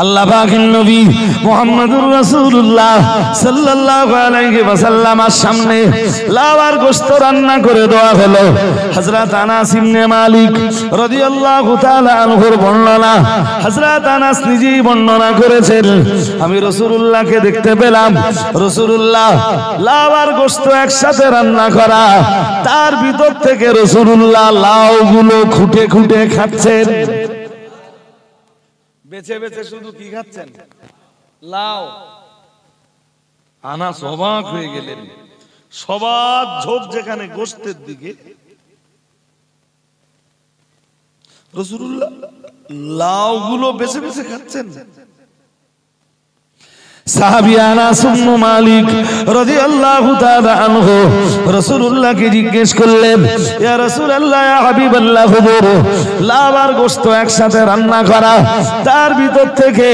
আল্লাহ পাকের নবী মুহাম্মদুর রাসূলুল্লাহ সাল্লাল্লাহু আলাইহি ওয়াসাল্লামের সামনে লাওয়ার গোশত রান্না করে দেওয়া হলো। হযরত আনাস ইবনে মালিক রাদিয়াল্লাহু তাআলা আনহুর বর্ণনা, হযরত আনাস নিজেই বর্ণনা করেছেন, আমি রাসূলুল্লাহকে দেখতে পেলাম, রাসূলুল্লাহ লাওয়ার গোশত একসাথে রান্না করা, তার ভিতর থেকে রাসূলুল্লাহ লাউগুলো খুঁটে খুঁটে খাচ্ছেন। বেছে বেছে শুধু কি খাচ্ছেন? লাউ। আনাস অবাক হয়ে গেলেন, সবার ঝোঁক যেখানে গোশতের দিকে, রাসূলুল্লাহ লাউগুলো বেছে বেছে খাচ্ছেন। সাহাবী আনাস ইবনে মালিক রাদিয়াল্লাহু তাআলা আনহু রাসূলুল্লাহকে জিজ্ঞেস করলেন, ইয়া রাসূলুল্লাহ, ইয়া হাবিবাল্লাহ, হুজুর লাউর গোশত একসাথে রান্না করা, তার ভিতর থেকে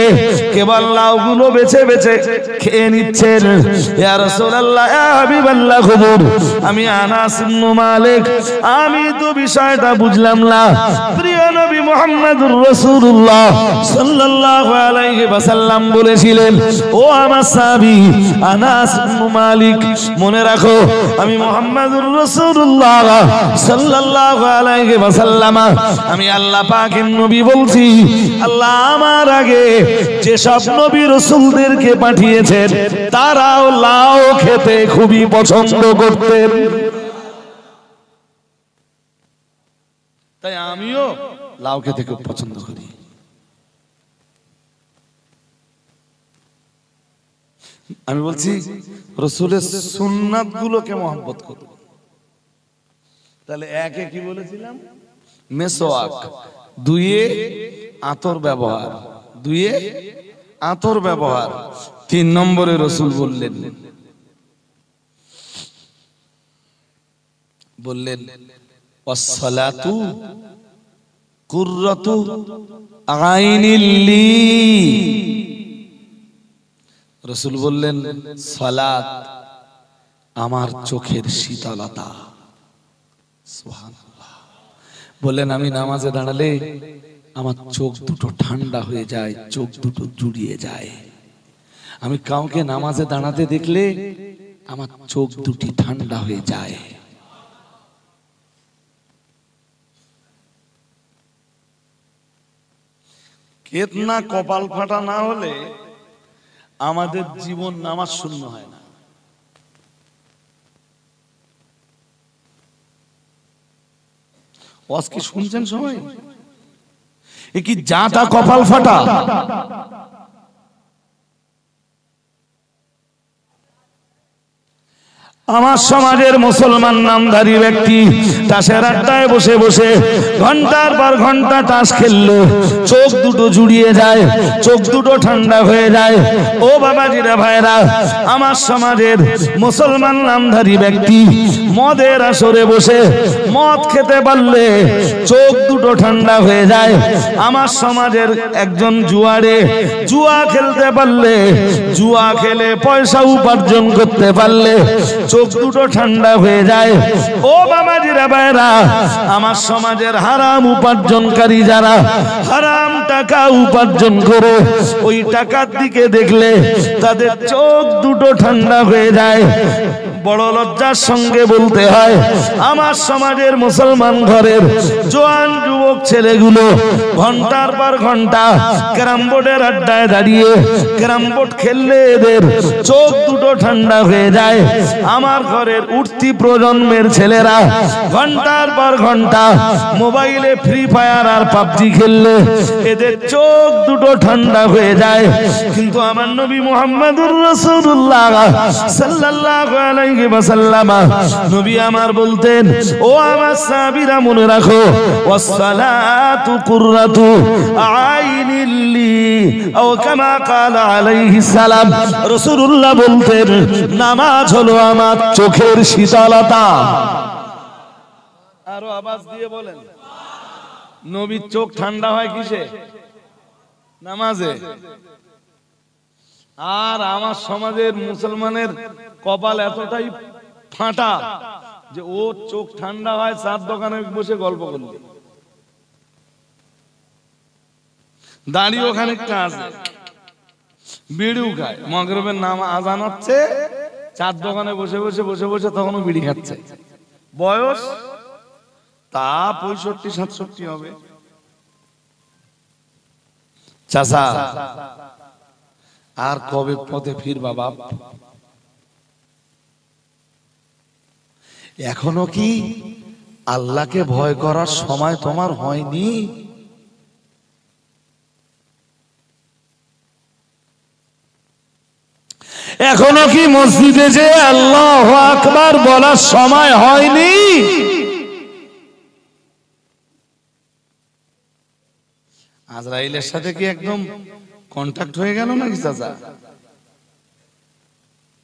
কেবল লাউগুলো বেছে বেছে খেয়ে নিচ্ছেন। ইয়া রাসূলুল্লাহ, ইয়া হাবিবাল্লাহ, হুজুর আমি আনাস ইবনে মালিক, আমি তো বিষয়টা বুঝলাম না। প্রিয় নবী মুহাম্মদুর রাসূলুল্লাহ সাল্লাল্লাহু আলাইহি ওয়াসাল্লাম বলেছিলেন, ও আমার সাহাবী আনাস ইবনে মালিক, মনে রাখো আমি মুহাম্মদুর রাসূলুল্লাহ সাল্লাল্লাহু আলাইহি ওয়াসাল্লাম, আমি আল্লাহ পাকের নবী বলছি, আল্লাহ আমার আগে যে সব নবী রাসূলদেরকে পাঠিয়েছেন তারাও লাউ খেতে খুবই পছন্দ করতেন, তাই আমিও লাউ খেতে খুব পছন্দ করি। আমি বলছি রাসূলের সুন্নাত গুলোকে মহব্বত করব। তাহলে একে কি বলেছিলাম? মেসওয়াক, দুইয়ে আতর ব্যবহার, দুইয়ে আতর ব্যবহার, 3 নম্বরে রাসূল বললেন ওয়াসসালাতু কুররাতু আইনিল লি। রাসূল বললেন সালাত আমার চোখের শীতলতা। সুবহানাল্লাহ। বললেন আমি নামাজে দাঁড়ালে আমার চোখ দুটো ঠান্ডা হয়ে যায়, চোখ দুটো জুড়িয়ে যায়। আমি কাউকে নামাজে দাঁড়াতে দেখলে আমার চোখ দুটি ঠান্ডা হয়ে যায়। কেতনা কপাল ফাটা না হলে আমাদের জীবন নামাজ শূন্য হয় না। ওয়াজ কি শুনছেন সবাই? এ কি জাতা কপাল ফাটা? আমার সমাজের মুসলমান নামধারী ব্যক্তি তাসের আড্ডায় বসে বসে ঘন্টার পর ঘন্টা তাস খেললো, চোখ দুটো জুড়িয়ে যায়, চোখ দুটো ঠান্ডা হয়ে যায়। ও বাবাজিরা ভাইরা, আমার সমাজের মুসলমান নামধারী ব্যক্তি মদের আসরে বসে মদ খেতে পারলে চোখ দুটো ঠান্ডা হয়ে যায়। আমার সমাজের একজন জুয়ারে জুয়া খেলতে পারলে, জুয়া খেলে পয়সা উপার্জন করতে পারলে চোখ দুটো ঠান্ডা হয়ে যায়। ও বাবাজিরা ভাইরা, আমার সমাজের হারাম উপার্জনকারী যারা হারাম টাকা উপার্জন করে ওই টাকার দিকে দেখলে তাদের চোখ দুটো ঠান্ডা হয়ে যায়। বড় লজ্জার সঙ্গে বলতে হয়, আমার সমাজের মুসলমান ঘরের জোয়ান যুবক ছেলেগুলো ঘন্টার পর ঘন্টা ক্যারাম বোর্ডের আড্ডায় দাঁড়িয়ে ক্যারাম বোর্ড খেললে এদের চোখ দুটো ঠান্ডা হয়ে যায়। আমার ঘরের উঠতি প্রজন্মের ছেলেরা ঘন্টার পর ঘন্টা মোবাইলে ফ্রি ফায়ার আর পাবজি খেললে এদের চোখ দুটো ঠান্ডা হয়ে যায়। কিন্তু আমার নবী মুহাম্মদুর রাসূলুল্লাহ সাল্লাল্লাহু আলাইহি ওয়াসাল্লাম নবী আমার বলতেন, ও আমার সাহাবীরা মনে রাখো, ওয়াসসালাতু কুররাতু আইনিল লি, ও কামা ক্বালা আলাইহিস সালাম। রাসূলুল্লাহ বলতেন নামাজ হলো আমার চোখের শীতলতা। আরো আওয়াজ দিয়ে বলেন, নবীর চোখ ঠান্ডা হয় কিসে? নামাজে। আর আমার সমাজের মুসলমানের কপাল এতটাই ফাটা যে ও চোখ ঠান্ডা হয় চার দোকানে বসে গল্প করলে, দাঁড়িয়ে ওখানে কাজ বিড়িও খায়, মাগরিবের নাম আজান হচ্ছে, চার দোকানে বসে বসে বসে বসে তখনও বিড়ি খাচ্ছে। বয়স তা 65-67 হবে। চাচা আর কবে পথে ফিরবা বাপ? এখনো কি আল্লাহকে ভয় করার সময় তোমার হয়নি? এখনো কি মসজিদে যে আল্লাহু আকবার বলার সময় হয়নি? আজরাইলের সাথে কি একদম কন্টাক্ট হয়ে গেল নাকি চাচা?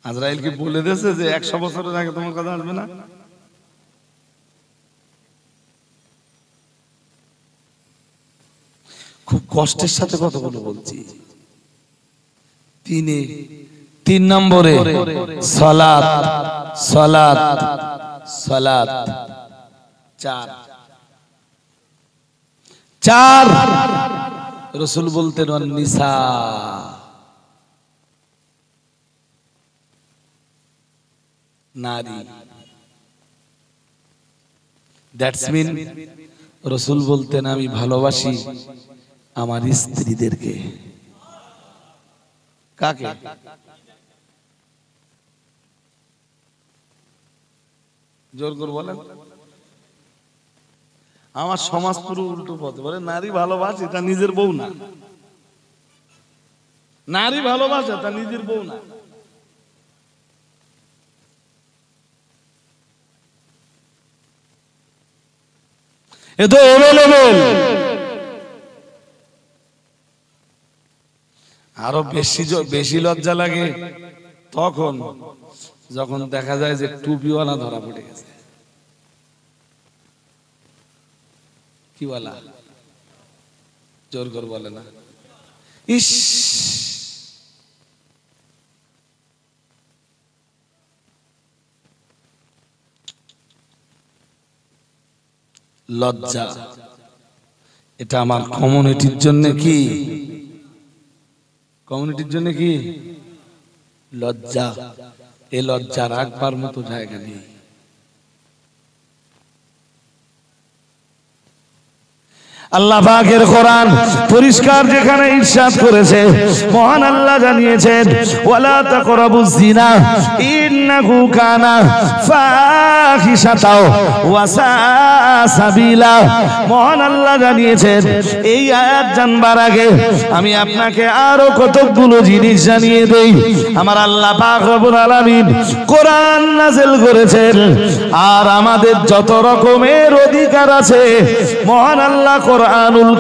আজরাইল কি বলে দিয়েছে যে 100 বছরের আগে তোমার কথা আসবে না? খুব কষ্টের সাথে কথাগুলো বলছি। 3 নম্বরে সালাত, সালাত, সালাত। 4 রাসূল বলতেন নিসা, নারী। দ্যাটস মিন রাসূল বলতেন আমি ভালোবাসি আমার স্ত্রীদেরকে। কাকে? জোর করে বলেন। আমার সমাজ পুরো উল্টো পথে বলে নারী ভালোবাসে তা নিজের বউ না, নারী ভালোবাসে তা নিজের বউ না। এ তো অ্যাভেলেবল। আরো বেশি লজ্জা লাগে তখন যখন দেখা যায় যে টুপিওয়ালা ধরা পড়ে গেছে। কি বলা? জোর করে বলে না। ইস, লজ্জা। এটা আমার কমিউনিটির জন্য কি? কমিউনিটির জন্য কি লজ্জা? এই লজ্জা রাখবার মতো জায়গা নেই। আল্লাহ পাকের কোরআন পরিষ্কার যেখানে ইরশাদ করেছে, মহান আল্লাহ জানিয়েছেন ওয়ালা তাকরাবুজ জিনা ইন্নাহু কানা ফাহিশাতাও ওয়া সাবিলা। মহান আল্লাহ জানিয়েছেন। এই আয়াত জানবার আগে আমি আপনাকে আরো কতগুলো জিনিস জানিয়ে দেই। আমার আল্লাহ পাক রব্বুল আলামিন কোরআন নাযিল করেছেন, আর আমাদের যত রকমের অধিকার আছে মহান আল্লাহ কোরআনুল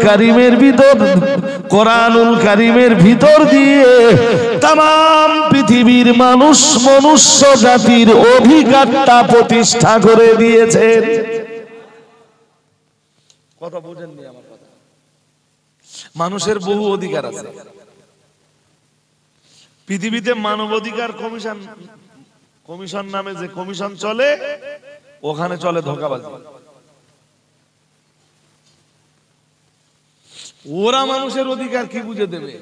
কারীমের ভিতর দিয়ে তামাম পৃথিবীর মনুষ্য জাতির অধিকারটা প্রতিষ্ঠা করে দিয়েছেন। কথা বুঝেননি আমার কথা? মানুষের বহু অধিকার আছে। পৃথিবীতে মানব অধিকার কমিশন নামে যে কমিশন চলে, ওখানে চলে ধোঁকাবাজি। ওরা মানুষের অধিকার কি বুঝে দেবে?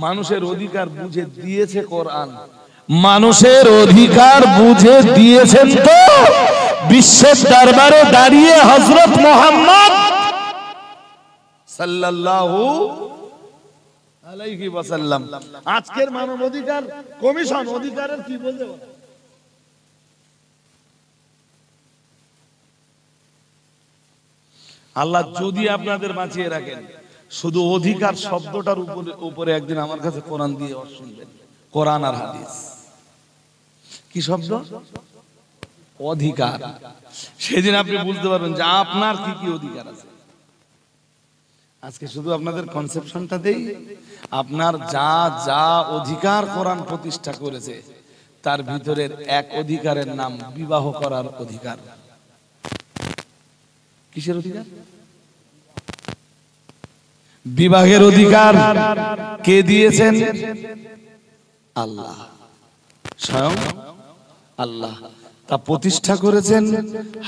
মানুষের অধিকার বুঝে দিয়েছে কোরআন। মানুষের অধিকার বুঝে দিয়েছেন তো বিশ্বের দরবারে দাঁড়িয়ে হযরত মুহাম্মদ সাল্লাল্লাহু আলাইহি ওয়াসাল্লাম। আজকের মানব অধিকার কমিশন অধিকারের কি বলতে পারে? আল্লাহ যদি আপনাদের বাঁচিয়ে রাখেন, শুধু অধিকার শব্দটার উপরে একদিন আমার কাছে কোরআন দিয়ে শুনবেন। কোরআন আর হাদিস। কি শব্দ? অধিকার। সেদিন আপনি বুঝতে পারবেন যে আপনার কি কি অধিকার আছে। আজকে শুধু আপনাদের কনসেপশনটা দেই। আপনার যা যা অধিকার কোরআন প্রতিষ্ঠা করেছে তার ভিতরের এক অধিকারের নাম বিবাহ করার অধিকার। কিসের অধিকার? বিবাহের অধিকার কে দিয়েছেন? আল্লাহ, স্বয়ং আল্লাহ। তা প্রতিষ্ঠা করেছেন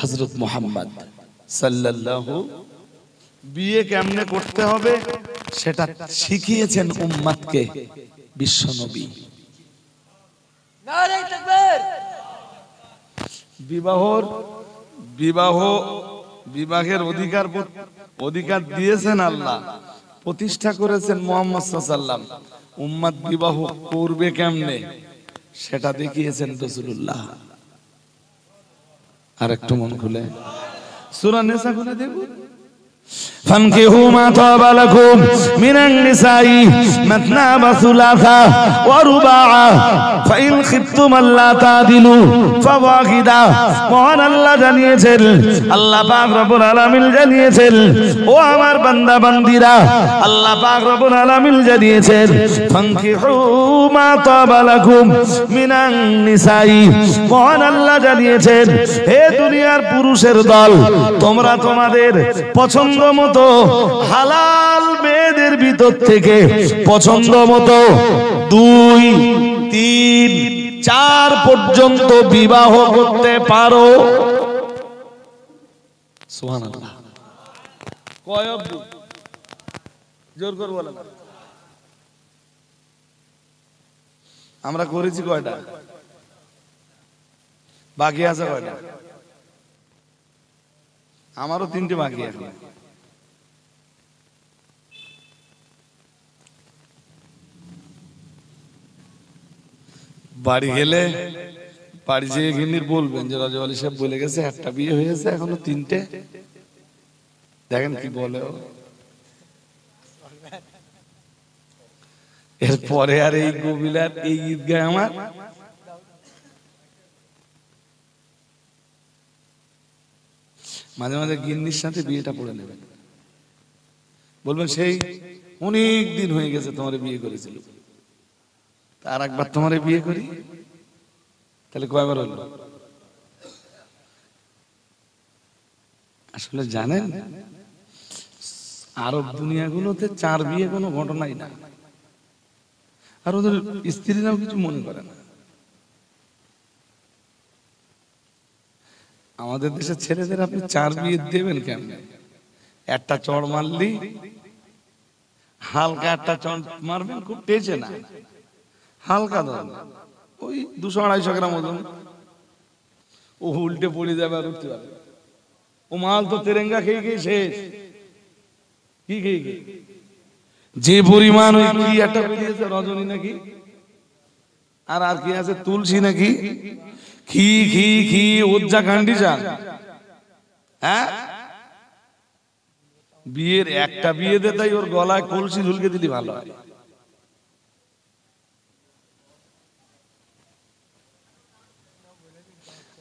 হযরত মুহাম্মদ সাল্লাল্লাহু। বিয়ে কেমনে করতে হবে সেটা শিখিয়েছেন উম্মতকে। বিশ্বনবী। নারে তাকবীর। বিবাহের অধিকার দিয়েছেন আল্লাহ, প্রতিষ্ঠা করেছেন মুহাম্মদ সাল্লাল্লাহু আলাইহি ওয়াসাল্লাম। উম্মত বিবাহ করবে কেমনে সেটা দেখিয়েছেন রাসূলুল্লাহ। আর একটু মন খুলে সূরা নিসা খুলে দেখুন। فانكحوا ما طاب لكم من النساء مثنى وثلاثا ورباعا فإن خفتم ألا تعدلوا فواحدا। মহান আল্লাহ জানিয়েছেন, আল্লাহ পাক রব্বুল আলামিন জানিয়েছেন, ও আমার বান্দা বান্দীরা, আল্লাহ পাক রব্বুল আলামিন জানিয়েছেন ফানকিহু মা তাবা লাকুম মিনান নিসাই। মহান আল্লাহ জানিয়েছেন, হে দুনিয়ার পুরুষের দল, তোমরা তোমাদের পছন্দ মতো হালাল মেয়েদের ভিতর থেকে পছন্দ মতো 2, 3, 4 পর্যন্ত বিবাহ করতে পারো। সুবহানাল্লাহ। কয় অবধি? জোর করে বলেন। আমরা করেছি কয়টা? বাকি আছে কয়টা? আমারও 3টে বাকি আছে। বাড়ি গেলে বাড়ি যেয়ে গিন্নির বলবেন যে রাজু আলী সাহেব বলে গেছে একটা বিয়ে হয়েছে, এখনো 3টে। দেখেন কি বলে। এরপরে আর এই কবিলার এই ঈদগাহ আমার মাঝে মাঝে গিন্নির সাথে বিয়েটা পড়ে নেবেন, বলবেন সেই অনেক দিন হয়ে গেছে তোমার বিয়ে করেছিল, আর একবার তোমার বিয়ে করি। তাহলে কয়বার হলো? আসলে জানেন আরব দুনিয়াগুলোতে 4 বিয়ে কোনো ঘটনাই না, আর ওদের স্ত্রীরাও কিছু মনে করে না। আমাদের দেশের ছেলেদের আপনি 4 বিয়ে দেবেন কেমনে? একটা চড় মারলি, হালকা একটা চড় মারবেন, খুব টেচে না, হালকা ধর, ওই 200-250 গ্রাম ওজন, ও উল্টে পড়ে যাবে আর উঠতে পারবে। ও মাল তো তেরেঙ্গা খেয়ে খেয়ে শেষ। কি খেয়ে খেয়ে যে পরিমাণ ওই কি একটা বেরিয়েছে রজনী নাকি, আর কি আছে তুলসী নাকি, খি খি খি উজ্জা কান্ডিশন। হ্যাঁ, বিয়ের একটা বিয়েতে তাই ওর গলায় কলসি ঝুলকে দিলি ভালো হয়।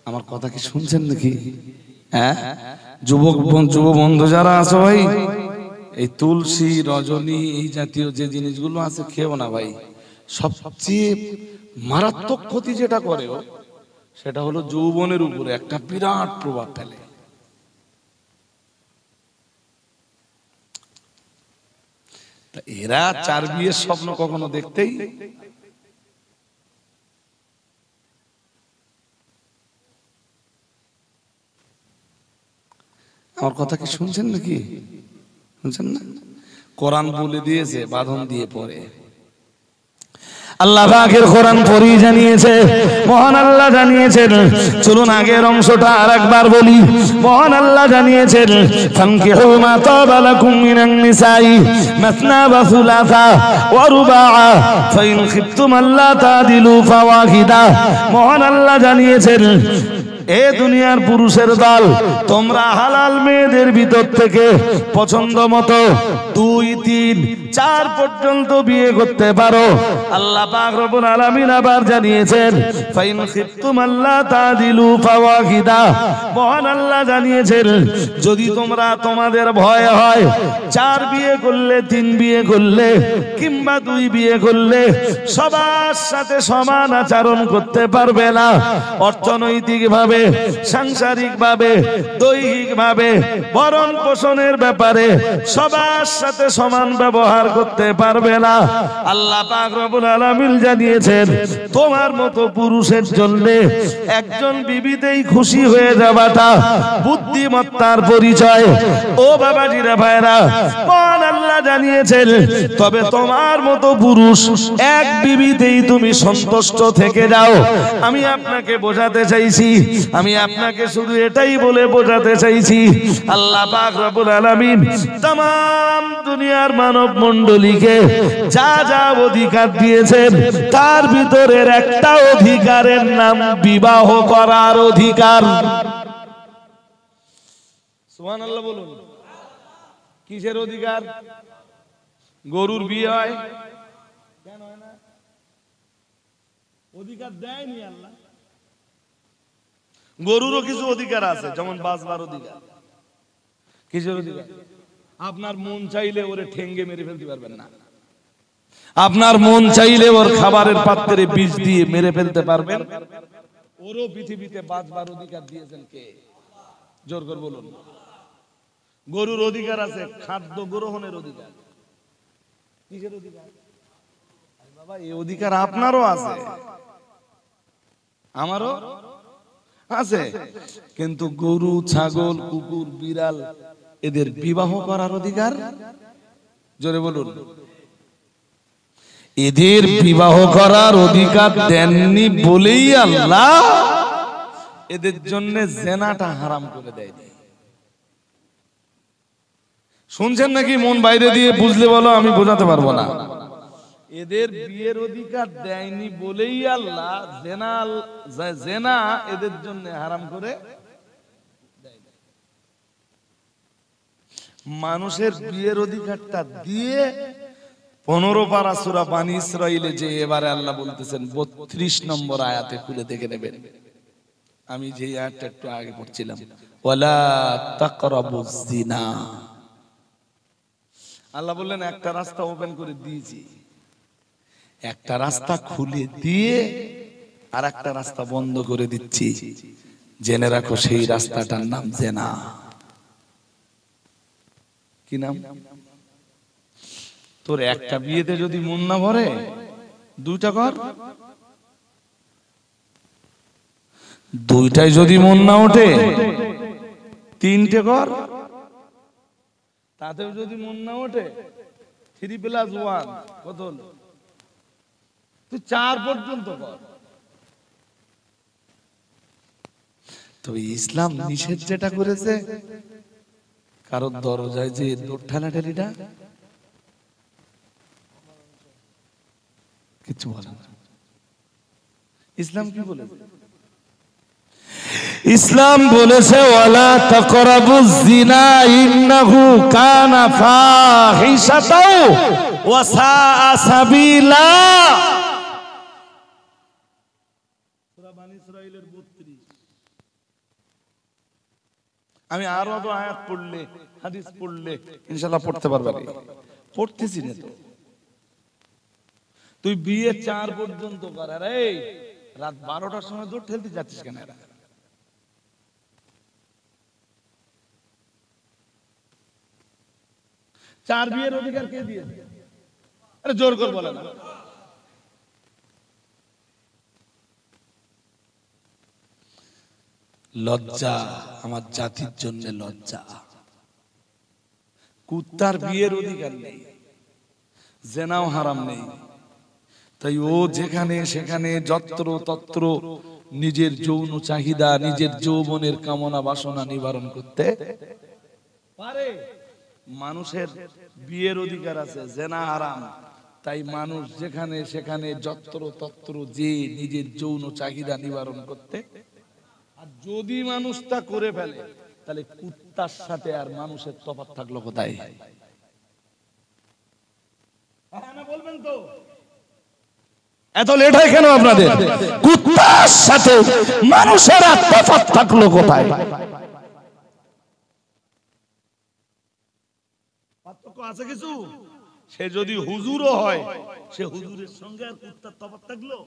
আমার কথা কি শুনছেন নাকি? হ্যাঁ, যুব বন্ধু যারা আছো ভাই, এই তুলসী রজনী এই জাতীয় যে জিনিসগুলো আছে খেও না ভাই। সবচেয়ে মারাত্মক ক্ষতি যেটা করে সেটা হলো যৌবনের উপরে একটা বিরাট প্রভাব ফেলে। এরা 4 বিয়ের স্বপ্ন কখনো দেখতেই আমার কথা কি শুনছেন নাকি? শুনছেন না? কোরআন বলে দিয়েছে বাঁধন দিয়ে পড়ে। আল্লাহ পাকের কোরআন পড়ি জানিয়েছে, মহান আল্লাহ জানিয়েছেন। চলুন আগের অংশটা আরেকবার বলি। মহান আল্লাহ জানিয়েছেন ফানকিহু মা তাবা লাকুম মিনান নিসাই মাসনা ওয়া সুলাসা ওয়া রুবাআ ফাইন খিফতুম আল্লা তাদিলু ফাওয়াহিদা। মহান আল্লাহ জানিয়েছেন, এ দুনিয়ার পুরুষের দল, তোমরা হালাল মেয়েদের ভিতর থেকে পছন্দ মতো 2, 3, 4 পর্যন্ত বিয়ে করতে পারো। আল্লাহ পাক রব্বুল আলামিন আবার জানিয়েছেন ফাইন খিফতুম আল্লা তাদিলু ফাওয়াহিদা। মহান আল্লাহ জানিয়েছেন, যদি তোমরা তোমাদের ভয় হয় 4 বিয়ে করলে, 3 বিয়ে করলে কিংবা 2 বিয়ে করলে সবার সাথে সমান আচরণ করতে পারবে না, অর্থনৈতিক ভাবে ভাবে, সাংসারিক ভাবে, দৈহিক ভাবে, ভরণ পোষণের ব্যাপারে সবার সাথে সমান ব্যবহার করতে পারবে না। আল্লাহ পাক রব্বুল আলামিন জানিয়েছেন তোমার মতো পুরুষের জন্য একজন বিবিতেই খুশি হয়ে যাওয়াটা বুদ্ধিমত্তার পরিচয়। ও বাবাজিরা ভাইরা, কোন আল্লাহ জানিয়েছেন তবে তোমার মতো পুরুষ এক বিবিতেই তুমি সন্তুষ্ট থেকে যাও। আমি আপনাকে বোঝাতে চাইছি, আমি আপনাকে শুধু এটাই বলে বোঝাতে চাইছি, আল্লাহ পাক রব্বুল আলামিন तमाम দুনিয়ার মানব মণ্ডলীকে যা যা অধিকার দিয়েছেন তার ভিতরের একটা অধিকারের নাম বিবাহ করার অধিকার। সুবহানাল্লাহ বলুন। কিসের অধিকার? গরুর বিয়ে হয় কেন হয় না? অধিকার দেয়নি আল্লাহ। গরুরও কিছু অধিকার আছে, যেমন বাঁচবার অধিকার। কিসের অধিকার? আপনার মন চাইলে ওরে ঠেঙ্গে মেরে ফেলতে পারবেন না, আপনার মন চাইলে ওর খাবারের পাত্রে বিষ দিয়ে মেরে ফেলতে পারবেন। ওরও পৃথিবীতে বাঁচবার অধিকার দিয়েছেন কে? জোর করে বলুন। গরুর অধিকার আছে খাদ্য গ্রহণের অধিকার। কিসের অধিকার? বাবা, এই অধিকার আপনারও আছে, আমারও আছে। কিন্তু গরু, ছাগল, কুকুর, বিড়াল এদের বিবাহ করার অধিকার, জোরে বলুন, এদের বিবাহ করার অধিকার দেননি বলেই আল্লাহ এদের জন্য জেনাটা হারাম করে দেয়নি। শুনছেন নাকি? মন বাইরে দিয়ে বুঝলে বলো, আমি বোঝাতে পারবো না। এদের বিয়ের অধিকার দেয়নি বলেই আল্লাহ জেনা এদের জন্য হারাম করে দেয়নি। মানুষের বিয়ের অধিকারটা দিয়ে 15 পারা সূরা বানী ইসরাঈলে যে এবারে আল্লাহ বলতেছেন 32 নম্বর আয়াতে খুলে দেখে নেবেন। আমি যে আয়াতটা একটু আগে পড়ছিলাম, ওয়ালা তাকরাবুজ জিনা। আল্লাহ বললেন একটা রাস্তা ওপেন করে দিয়েছি, একটা রাস্তা খুলে দিয়ে আর একটা রাস্তা বন্ধ করে দিচ্ছি। জেনে রাখো সেই রাস্তাটার নাম জেনা। কি নাম? তোর একটা বিয়েতে যদি মন না ভরে, দুইটা কর। দুইটাই যদি মন না ওঠে, তিনটে কর। তাতেও যদি মন না ওঠে, 3+1 কত হলো? তুই 4 পর্যন্ত কর। তবে ইসলাম নিষেধ যেটা করেছে, কারোর দরজায় যে দৌড় ঠেলাঠেলিটা, কিছু বলে না। ইসলাম কি বলেছে? ইসলাম বলেছে ওয়ালা তাকরাবুজ জিনা ইন্নাহু কানা ফাহিশাতাও ওয়া সাআ সাবিলা। সূরা বানী ইসরাঈলের 32। আমি আরো তো আয়াত পড়লে, হাদিস পড়লে ইনশাআল্লাহ পড়তে পারবে। পড়তেছি না তো। তুই বিয়ে 4 পর্যন্ত কর। আরে রাত 12টার সময় দৌড় ঠেলতে যাচ্ছিস কেন? এরা 4 বিয়ের অধিকার কে দিয়েছে? আরে জোর করে বলে না। লজ্জা আমার জাতির জন্য লজ্জা। কুত্তার বিয়ের অধিকার নেই, জেনাও হারাম নেই, তাই ও যেখানে সেখানে যত্র তত্র নিজের যৌন চাহিদা, নিজের যৌবনের কামনা বাসনা নিবারণ করতে পারে। মানুষের বিয়ের অধিকার আছে, জেনা হারাম, তাই মানুষ যেখানে সেখানে যত্র তত্র যে নিজের যৌন চাহিদা নিবারণ করতে। আর যদি মানুষ তা করে ফেলে, তাহলে কুত্তার সাথে আর মানুষের তফাৎ থাকলো কোথায়? বলবেন তো এত লেট হয় কেন আপনাদের? কুত্তার সাথে মানুষের আর তফাৎ থাকলো কোথায়? পার্থক্য আছে কিছু? সে যদি হুজুরও হয়, সে হুজুরের সঙ্গে আর কুত্তার তফাৎ থাকলো?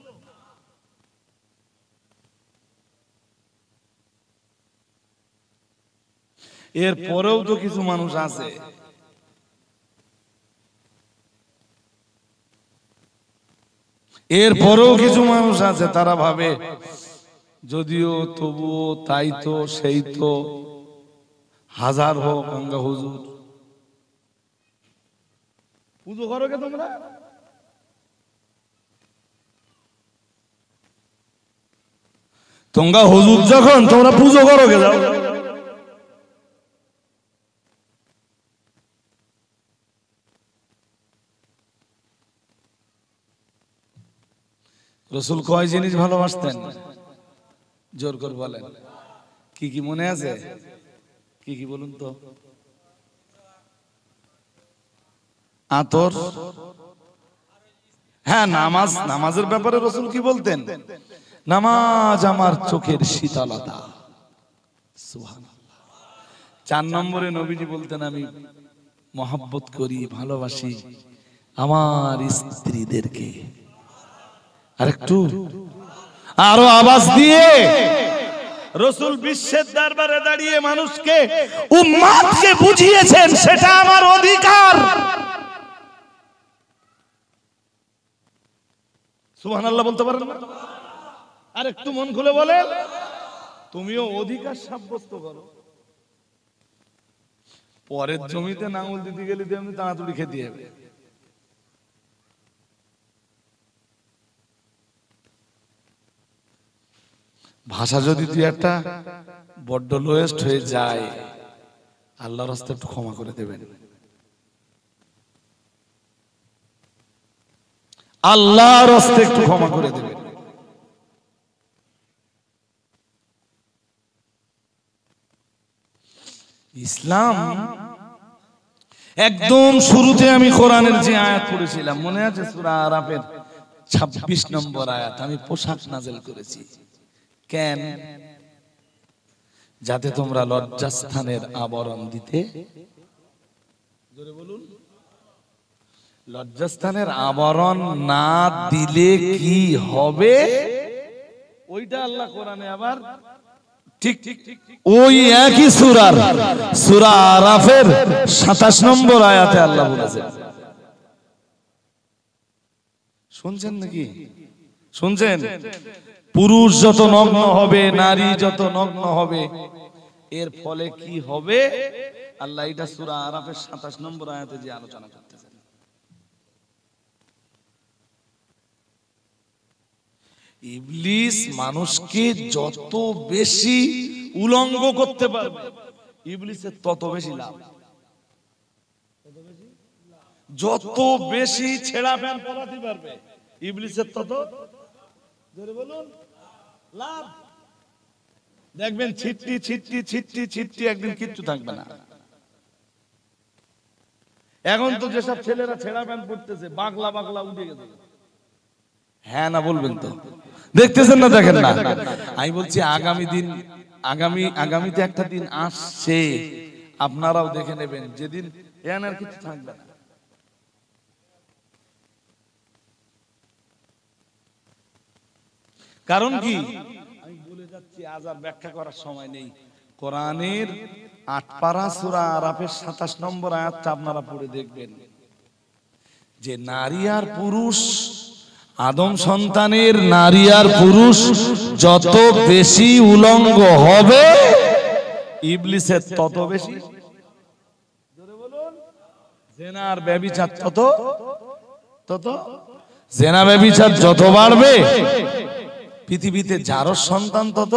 এর পরেও তো কিছু মানুষ আছে তারা ভাবে যদিও তবুও তাই তো সেই তো হাজার হোক গঙ্গা হুজুর পুজো করো কে তোমরা? তোমরা হুজুর যখন তোমরা পুজো করো কে যাও? রসুল কয় জিনিস ভালোবাসতেন? জোর করে বলেন, কি কি মনে আছে? কি কি বলুন তো? আতর, হ্যাঁ নামাজ। নামাজের ব্যাপারে রসুল কি বলতেন? নামাজ আমার চোখের শীতলতা। সুবহানাল্লাহ। 4 নম্বরে নবীজি বলতেন আমি মহব্বত করি, ভালোবাসি আমার স্ত্রীদেরকে। আরেকটু আরো আওয়াজ দিয়ে রসুল বিশ্বের দরবারে দাঁড়িয়ে মানুষকে উম্মতকে বুঝিয়েছেন সেটা আমার অধিকার। সুবহানাল্লাহ বলতে পারেন না? আর একটু মন খুলে বলেন, তুমিও অধিকার সাব্যস্ত করো। পরের জমিতে নাঙল দিতে গেলে তেমনি তাড়াতাড়ি খেতে হবে। ভাষা যদি তুই একটা বড্ড লোয়েস্ট হয়ে যায়, আল্লাহর রাস্তায় একটু ক্ষমা করে দেবেন। আল্লাহর রাস্তায় একটু ক্ষমা করে দেবেন। ইসলাম একদম শুরুতে আমি কোরআনের যে আয়াত পড়েছিলাম মনে আছে? সূরা আরাফের 26 নম্বর আয়াত। আমি পোশাক নাযিল করেছি কেন? যাতে তোমরা লজ্জাস্থানের আবরণ দিতে। জোরে বলুন। লজ্জাস্থানের আবরণ না দিলে কি হবে ওইটা আল্লাহ কোরআনে আবার ঠিক ওই একই সূরা আরাফের 27 নম্বর আয়াতে আল্লাহ বলেছেন। শুনছেন নাকি? শুনছেন? পুরুষ যত নগ্ন হবে, নারী যত নগ্ন হবে, এর ফলে কি হবে আল্লাহ এটা সূরা আরাফের 27 নম্বর আয়াতে যে আলোচনা করতেছেন। ইবলিস মানুষকে যত বেশি উলঙ্গ করতে পারবে, ইবলিসের তত বেশি লাভ। যত বেশি ছেঁড়া প্যান্ট পরাতে পারবে, ইবলিসের তত জোরে বলুন লাভ। দেখবেন ছিটটি ছিটটি ছিটটি ছিটটি একদিন কিচ্ছু থাকবে না। এখন তো যেসব ছেলেরা ছেঁড়া প্যান্ট পরতেছে বাগলা বাগলা উঠে গেছে। হ্যাঁ না বলবেন তো? দেখতেছেন না? দেখেন না? আমি বলছি আগামীতে একটা দিন আসছে, আপনারাও দেখে নেবেন, যেদিন এন আর কিছু থাকবে না। কারণ কি আমি বলে যাচ্ছি, আজ আর ব্যাখ্যা করার সময় নেই। কোরআনের 8 পারা সূরা আরাফের 27 নম্বর আয়াতটা আপনারা পড়ে দেখবেন যে নারী আর পুরুষ, আদম সন্তানের নারী আর পুরুষ যত বেশি উলঙ্গ হবে, ইবলিসের তত বেশি। জোরে বলুন। জিনা আর ব্যভিচার তত জিনা ব্যভিচার যত বাড়বে, পৃথিবীতে জারজ সন্তান তত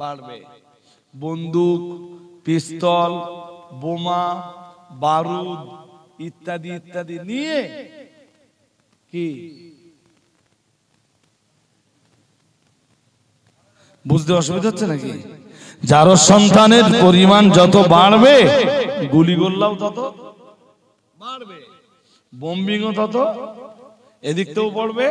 বাড়বে। বন্দুক, পিস্তল, বোমা, বারুদ ইত্যাদি ইত্যাদি নিয়ে কি বুঝতে অসুবিধা হচ্ছে নাকি? জারজ সন্তানের পরিমাণ যত বাড়বে, গুলিগোল্লাও তত বাড়বে, বোম্বিংও তত এদিক থেকেও পড়বে।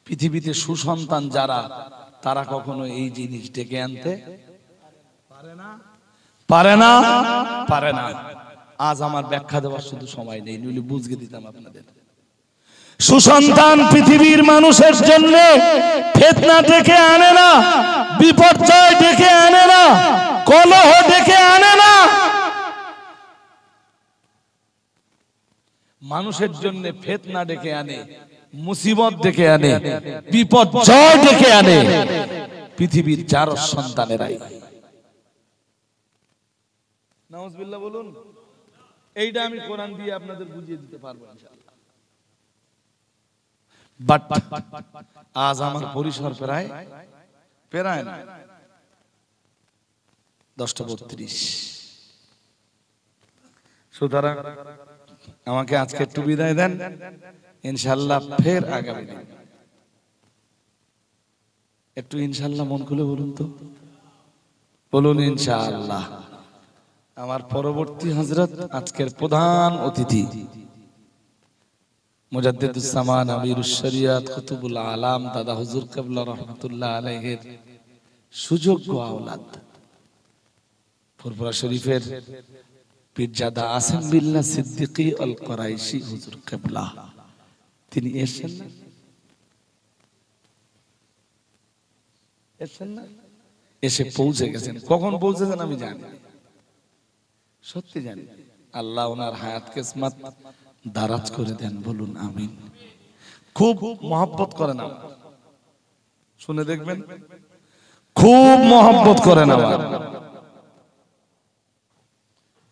পৃথিবীতে সুসন্তান যারা, তারা কখনো এই জিনিস ডেকে আনতে পারে না। আজ আমার ব্যাখ্যা দেওয়ার শুধু সময় নেই, নইলে বুঝিয়ে দিতাম আপনাদের। সুসন্তান পৃথিবীর মানুষের জন্য ফিতনা ডেকে আনে না, বিপর্যয় ডেকে আনে না, কলহ ডেকে আনে না। মানুষের জন্য ফিতনা ডেকে আনে, মুসিবত ডেকে আনে, বিপর্যয় ডেকে আনে পৃথিবীর যার সন্তানেরাই। নাউজুবিল্লাহ বলুন। এইটা আমি কোরআন দিয়ে আপনাদের বুঝিয়ে দিতে পারবো ইনশাআল্লাহ। বাট আজ আমার পরিসর প্রায় না 10:32। সুতরাং আমাকে আজকে একটু বিদায় দেন, ইনশাআল্লাহ ফের আগামী দিন একটু ইনশাআল্লাহ মন খুলে বলুন তো, বলুন ইনশাআল্লাহ। আমার পরবর্তী হযরত আজকের প্রধান অতিথি মুজাদ্দিদুস জামান আমিরুশ শরিয়াত কুতুবুল আলাম দাদা হুজুর কিবলা রাহমাতুল্লাহ আলাইহির সুযোগ্য আওলাদ ফুরফুরা শরীফের পীরজাদা আসিম বিল্লাহ সিদ্দিকী আল কুরাইশি হুজুর কিবলা, তিনি এসেছেন না? এসে পৌঁছে গেছেন। কখন পৌঁছেছেন আমি জানি, সত্যি জানি। আল্লাহ ওনার হায়াত কিসমত দারাজ করে দেন, বলুন আমিন। খুব মহব্বত করেন আমার, শুনে দেখবেন, খুব মহব্বত করেন আমার।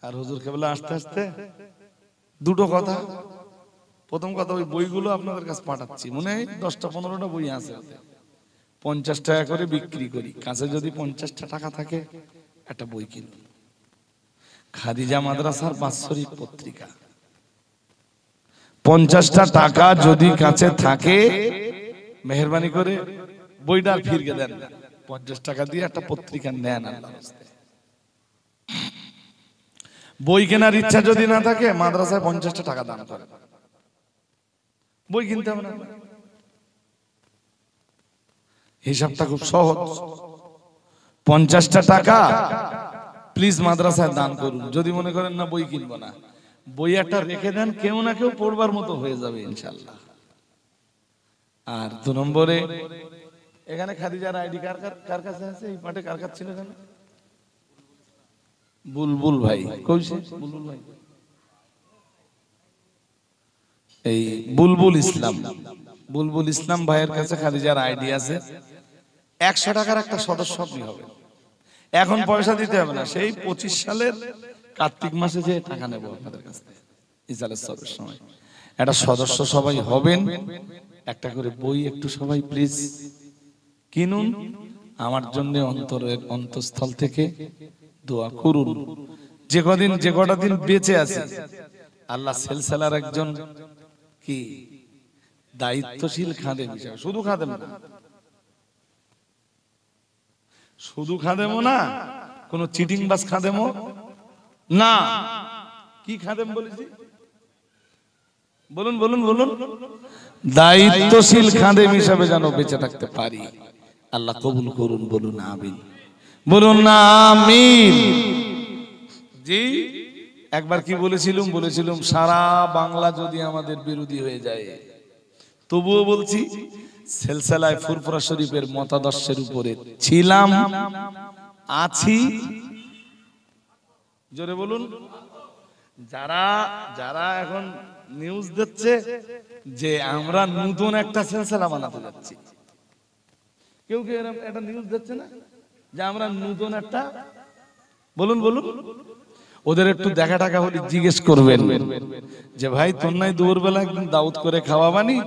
আর হুজুর কেবলা আস্তে আস্তে দুটো কথা। প্রথম কথা, ওই বইগুলো আপনাদের কাছে পাঠাচ্ছি, মনে হয় 10টা-15টা বই আছে, 50 টাকা করে বিক্রি করি। কাছে যদি 50টা টাকা থাকে একটা বই কিনুন। খাদিজা মাদ্রাসার বাৎসরিক পত্রিকা, 50টা টাকা যদি কাছে থাকে মেহেরবানি করে বইটা ফিরিয়ে দেন, 50 টাকা দিয়ে একটা পত্রিকা নেন। বই কেনার ইচ্ছা যদি না থাকে মাদ্রাসায় 50টা টাকা দান করেন, বই কিনতে হবে না। হিসাবটা খুব সহজ। 50টা টাকা প্লিজ মাদ্রাসায় দান করুন। যদি মনে করেন না বই কিনবো না, বই একটা রেখে দেন, কেউ না কেউ পড়বার মতো হয়ে যাবে ইনশাআল্লাহ। আর 2 নম্বরে, এখানে খাদিজার আইডি কার কাছে আছে? এই পাটে কার কাছে ছিল? এখানে বুলবুল ভাই, কইছে বুলবুল ভাই, এই বুলবুল ইসলাম ভাইয়ের কাছে খাদিজার আইডি আছে। 100 টাকার একটা সদস্য আপনি হবেন। এখন পয়সা দিতে হবে না, সেই 25 সালের কার্তিক মাসে যে টাকা নেব আপনাদের কাছ থেকে ইজালের সবের সময় একটা সদস্য সবাই হবেন। একটা করে বই একটু সবাই প্লিজ কিনুন। আমার জন্য অন্তরের অন্তঃস্থল থেকে দোয়া করুন। যে কটা দিন বেঁচে আছে, আল্লাহ সিলসিলার একজন কি দায়িত্বশীল খাদেম হিসেবে, শুধু খাদেম না, কোন চিটিং বাস খাদেমও না। কি খাদেম বলেছি? বলুন বলুন বলুন। দায়িত্বশীল খাদেম হিসেবে যেন বেঁচে থাকতে পারি, আল্লাহ কবুল করুন, বলুন আমিন, বলুন না আমিন। জি, একবার কি বলেছিলাম সারা বাংলা যদি আমাদের বিরোধী হয়ে যায়, তবুও বলছি সিলসিলায়ে ফুরফুরা শরীফের মতাদর্শের উপরে ছিলাম, আছি। জোরে বলুন। যারা এখন নিউজ দিচ্ছে যে আমরা নতুন একটা সিলসিলা বানাতে যাচ্ছি, কেউ এরকম একটা নিউজ দিচ্ছে না যে আমরা নতুন একটা, বলুন বলুন। ওদের একটু দেখা টাকা হলে জিজ্ঞেস করবেন যে ভাই তোর নাই দুপুরবেলা একদিন দাউদ করে খাওয়াবানি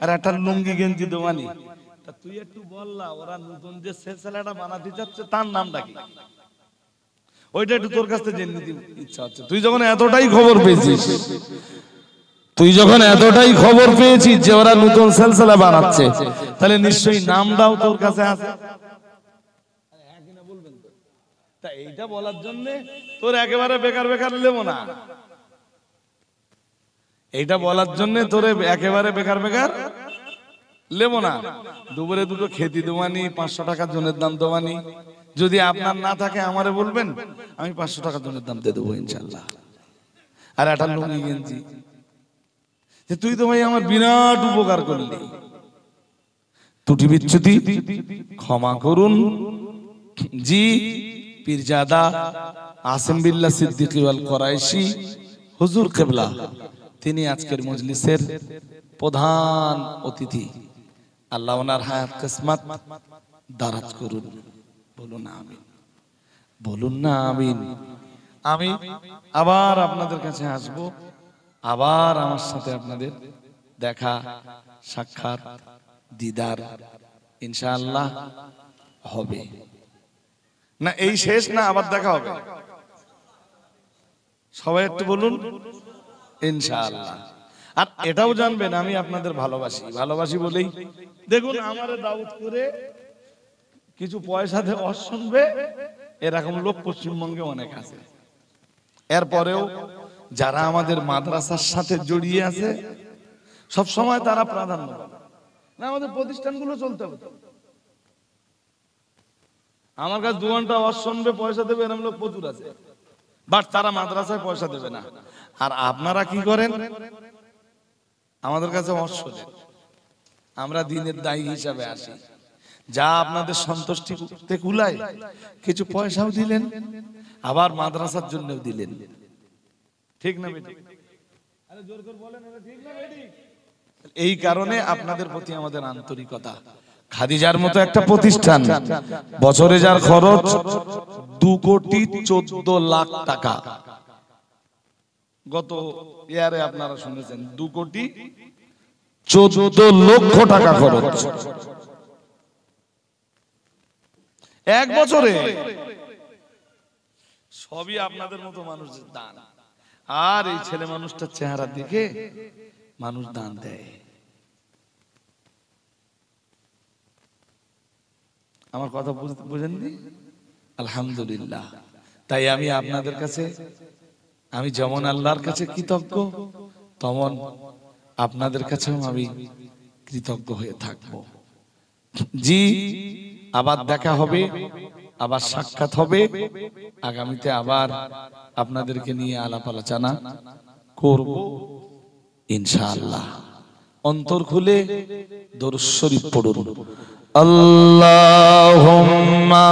আর একটা লুঙ্গি গেঞ্জি দেওয়ানি, তা তুই একটু বললা ওরা নতুন যে সিলসিলাটা বানাতে যাচ্ছে তার নামটা কি, ওইটা একটু তোর কাছ থেকে জেনে নিতে ইচ্ছা হচ্ছে। তুই যখন এতটাই খবর পেয়েছিস যে ওরা নতুন সিলসিলা বানাচ্ছে, তাহলে নিশ্চয়ই নামটাও তোর কাছে আছে। তা এইটা বলার জন্য তোর একেবারে বেকার লেবো না, এইটা বলার জন্য তোরে একেবারে বেকার লেবো না। দুপুরে দুটো খেতে দেওয়ানি, 500 টাকা জনের দাম দেওয়ানি। যদি আপনার না থাকে আমারে বলবেন, আমি 500 টাকা জনের দাম দিয়ে দেবো ইনশাল্লাহ। আর একটা লুঙ্গি গেঞ্জি যে তুই তো ভাই আমার বিরাট উপকার করলি, ত্রুটি বিচ্যুতি ক্ষমা করুন। জি পীরজাদা আসিম বিল্লাহ সিদ্দিকী ওয়াল কুরাইশি হুজুর কিবলা, তিনি আজকের মজলিসের প্রধান অতিথি। আল্লাহ ওনার হায়াত কিসমত দারাজ করুন। বলুন আমিন, বলুন না আমিন। আমি আবার আপনাদের কাছে আসব, আবার আমার সাথে আপনাদের দেখা সাক্ষাৎ দিদার ইনশাআল্লাহ হবে না। এই শেষ না, আবার দেখা হবে। সবাই একটু বলুন ইনশাআল্লাহ। আর এটাও জানবেন আমি আপনাদের ভালোবাসি, ভালোবাসি বলেই দেখুন আমারে দাওয়াত করে কিছু পয়সা দিয়ে ওয়াজ শুনবে এরকম লোক পশ্চিমবঙ্গে অনেক আছে। এরপরেও যারা আমাদের মাদ্রাসার সাথে জড়িয়ে আছে সব সময় তারা প্রাধান্য পাবে না। আমাদের প্রতিষ্ঠানগুলো চলতে হবে। আমার কাছে 2 ঘন্টা ওয়াজ শুনবে, পয়সা দেবে, এরকম লোক প্রচুর আছে, বাট তারা মাদ্রাসায় পয়সা দেবে না। আর আপনারা কি করেন? আমাদের কাছে ওয়াজ শোনেন, আমরা দিনের দায়ী হিসাবে আসি, যা আপনাদের সন্তুষ্টিতে কুলায় কিছু পয়সাও দিলেন, আবার মাদ্রাসার জন্যও দিলেন। ঠিক না বেটি? আরে জোর করে বলেন, এটা ঠিক না বেটি? এই কারণে আপনাদের প্রতি আমাদের আন্তরিকতা। খাদিজার মতো একটা প্রতিষ্ঠান, বছরে যার খরচ 2,14,00,000 টাকা। গত ইয়ারে আপনারা শুনেছেন 2,14,00,000 টাকা খরচ এক বছরে। সবই আপনাদের মতো মানুষের দান। আর এই ছেলে মানুষটার চেহারা দেখে মানুষ দান দেয়। আমার কথা বুঝেননি? আলহামদুলিল্লাহ। তাই আমি আপনাদের কাছে, আমি যেমন আল্লাহর কাছে কৃতজ্ঞ, তেমন আপনাদের কাছেও আমি কৃতজ্ঞ হয়ে থাকবো। জি আবার দেখা হবে, আবার সাক্ষাৎ হবে, আগামীতে আবার আপনাদেরকে নিয়ে আলাপ আলোচনা করব ইনশাআল্লাহ। অন্তর খুলে দরুদ শরীফ পড়ুন। আল্লাহুম্মা